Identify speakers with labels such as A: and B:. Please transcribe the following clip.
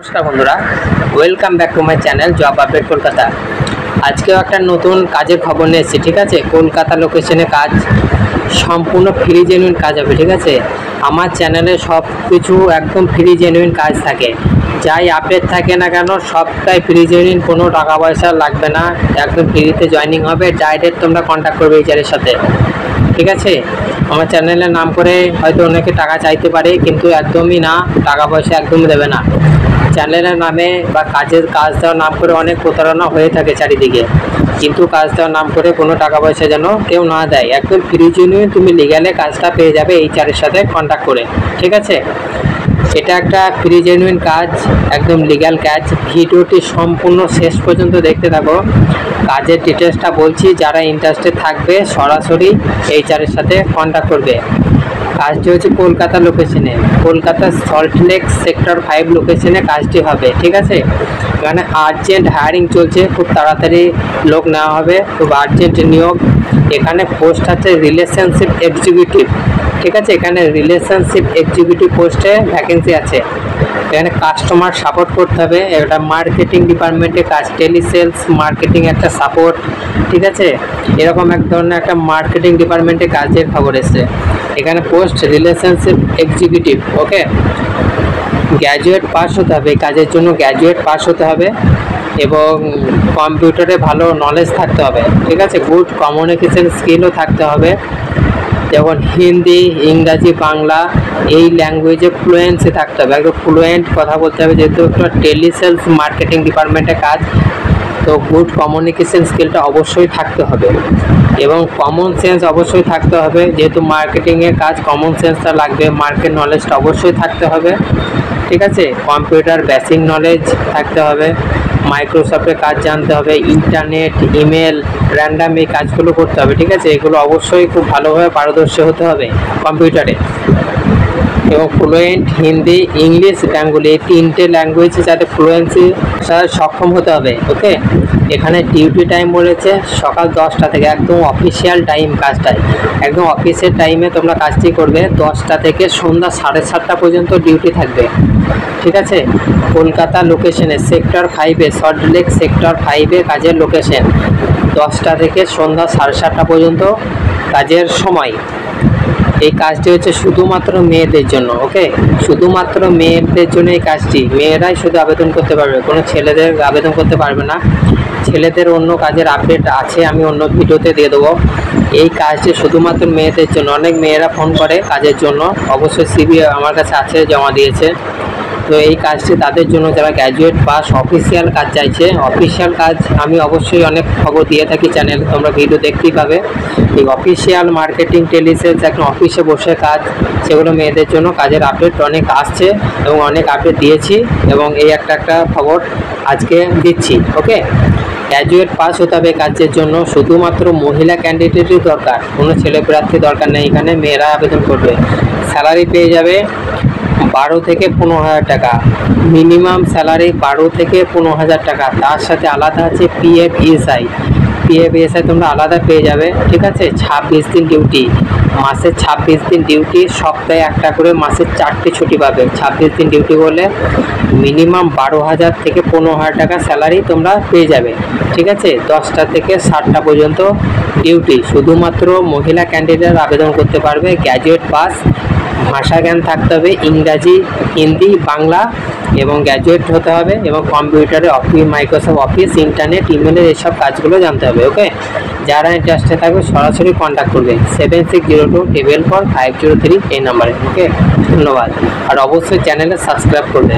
A: নমস্কার বন্ধুরা, welcome back to my channel job update Kolkata. আজকেও একটা নতুন কাজের খবর নিয়ে এসেছি। ঠিক আছে, কলকাতা লোকেশনে কাজ, সম্পূর্ণ ফ্রি জেনুইন কাজ হবে। ঠিক আছে, আমার চ্যানেলে সব কিছু একদম ফ্রি জেনুইন কাজ থাকে, যাই আপডেট থাকে না কেন সবটাই ফ্রি জেনুইন, কোনো টাকা পয়সা লাগবে না, একদম ফ্রিতে জয়েনিং হবে। ডাইরেক্ট তোমরা কন্ট্যাক্ট করবে এইচআরের সাথে। ঠিক আছে, আমার চ্যানেলের নাম করে হয়তো অনেকে টাকা চাইতে পারে, কিন্তু একদমই না, টাকা পয়সা একদমই দেবে না। চ্যানেলের নামে বা কাজ দেওয়ার নাম করে অনেক প্রতারণা হয়ে থাকে চারিদিকে, কিন্তু কাজ দেওয়ার নাম করে কোনো টাকা পয়সা যেন কেউ না দেয়। একদম ফ্রি জেনুইন তুমি লিগ্যালে কাজটা পেয়ে যাবে এইচআরের সাথে কন্ট্যাক্ট করে। ঠিক আছে, এটা একটা ফ্রি জেনুইন কাজ, একদম লিগ্যাল কাজ। ভিডিওটি সম্পূর্ণ শেষ পর্যন্ত দেখতে থাকো। কাজের ডিটেলসটা বলছি, যারা ইন্টারেস্টেড থাকবে সরাসরি এইচআরের সাথে কন্ট্যাক্ট করবে। কাজটি হচ্ছে কলকাতা লোকেশনে, কলকাতা সল্টলেক সেক্টর 5 লোকেশনে কাজটি হবে। ঠিক আছে, এখানে আর্জেন্ট হায়ারিং চলছে, খুব তাড়াতাড়ি লোক নেওয়া হবে, খুব আর্জেন্ট নিয়োগ। এখানে পোস্ট আছে রিলেশনশিপ এক্সিকিউটিভ। ঠিক আছে, এখানে রিলেশনশিপ এক্সিকিউটিভ পোস্টে ভ্যাকেন্সি আছে। এখানে কাস্টমার সাপোর্ট করতে হবে, এটা মার্কেটিং ডিপার্টমেন্টে কাজ, টেলি সেলস মার্কেটিং একটা সাপোর্ট। ঠিক আছে, এরকম এক ধরনের একটা মার্কেটিং ডিপার্টমেন্টে কাজের খবর এসেছে। এখানে পোস্ট রিলেশনশিপ এক্সিকিউটিভ। ওকে, গ্র্যাজুয়েট পাস হতে হবে, কাজের জন্য গ্র্যাজুয়েট পাস হতে হবে এবং কম্পিউটারে ভালো নলেজ থাকতে হবে। ঠিক আছে, গুড কমিউনিকেশন স্কিলও থাকতে হবে, যেমন হিন্দি, ইংরাজি, বাংলা এই ল্যাঙ্গুয়েজে ফ্লুয়েন্সি থাকতে হবে, একদম ফ্লুয়েন্ট কথা বলতে হবে, যেহেতু একটা টেলিসেলস মার্কেটিং ডিপার্টমেন্টের কাজ, তো গুড কমিউনিকেশন স্কিলটা অবশ্যই থাকতে হবে এবং কমন সেন্স অবশ্যই থাকতে হবে, যেহেতু মার্কেটিংয়ের কাজ কমন সেন্সটা লাগবে, মার্কেট নলেজটা অবশ্যই থাকতে হবে। ঠিক আছে, কম্পিউটার বেসিক নলেজ থাকতে হবে, মাইক্রোসফটের কাজ জানতে হবে, ইন্টারনেট, ইমেল, র্যান্ডাম এই কাজগুলো করতে হবে। ঠিক আছে, এগুলো অবশ্যই খুব ভালোভাবে পারদর্শী হতে হবে কম্পিউটারে এবং ফ্লুয়েন্ট হিন্দি, ইংলিশ, বেঙ্গলি এই 3টে ল্যাঙ্গুয়েজে যাতে ফ্লুয়েন্সি সক্ষম হতে হবে। ওকে, এখানে ডিউটি টাইম বলেছে সকাল 10টা থেকে, একদম অফিসিয়াল টাইম কাজটাই, একদম অফিসের টাইমে তোমরা কাজটি করবে। 10টা থেকে সন্ধ্যা 7:30 পর্যন্ত ডিউটি থাকবে। ঠিক আছে, কলকাতা লোকেশনে সেক্টর 5-এ, সল্টলেক সেক্টর 5-এ কাজের লোকেশন। 10টা থেকে সন্ধ্যা 7:30 পর্যন্ত কাজের সময়। এই কাজটি হচ্ছে শুধুমাত্র মেয়েদের জন্য। ওকে, শুধুমাত্র মেয়েদের জন্য এই কাজটি, মেয়েরাই শুধু আবেদন করতে পারবে, কোনো ছেলেদের আবেদন করতে পারবে না। ছেলেদের অন্য কাজের আপডেট আছে, আমি অন্য ভিডিওতে দিয়ে দেবো। এই কাজটি শুধুমাত্র মেয়েদের জন্য। অনেক মেয়েরা ফোন করে কাজের জন্য, অবশ্যই সিভি আমার কাছে আছে, জমা দিয়েছে। তো এই কাজটি তাদের জন্য যারা গ্র্যাজুয়েট পাস, অফিসিয়াল কাজ চাইছে। অফিসিয়াল কাজ আমি অবশ্যই অনেক খবর দিয়ে থাকি চ্যানেলে, তোমরা ভিডিও দেখতেই পাবে। এই অফিসিয়াল মার্কেটিং, টেলিসেলস, এখন অফিসে বসে কাজ, সেগুলো মেয়েদের জন্য কাজের আপডেট অনেক আসছে এবং অনেক আপডেট দিয়েছি এবং এই একটা খবর আজকে দিচ্ছি। ওকে, গ্র্যাজুয়েট পাস হতে হবে কাজের জন্য, শুধুমাত্র মহিলা ক্যান্ডিডেটই দরকার, কোনো ছেলে প্রার্থী দরকার নেই। এখানে মেয়েরা আবেদন করবে। স্যালারি পেয়ে যাবে 12 থেকে 15,000 টাকা, মিনিমাম স্যালারি 12 থেকে 15,000 টাকা। তার সাথে আলাদা আছে পিএফ ইএসআই, তোমরা আলাদা পেয়ে যাবে। ঠিক আছে, 26 দিন ডিউটি, মাসে 26 দিন ডিউটি, সপ্তাহে একটা করে মাসে 4টে ছুটি পাবে। 26 দিন ডিউটি করলে মিনিমাম 12,000 থেকে 15,000 টাকা স্যালারি তোমরা পেয়ে যাবে। ঠিক আছে, 10টা থেকে 7টা পর্যন্ত ডিউটি। শুধুমাত্র মহিলা ক্যান্ডিডেট আবেদন করতে পারবে, গ্র্যাজুয়েট পাস, ভাষা জ্ঞান থাকতে হবে, ইংরাজি, হিন্দি, বাংলা এবং গ্র্যাজুয়েট হতে হবে এবং কম্পিউটারে মাইক্রোসফট অফিস, ইন্টারনেট, ইমেলের এইসব কাজগুলো জানতে হবে। ওকে, যারা ইন্টারেস্টেড থাকবে সরাসরি কন্ট্যাক্ট করবে 7602445503 এই নাম্বারে। ওকে, ধন্যবাদ, আর অবশ্যই চ্যানেলে সাবস্ক্রাইব করবে।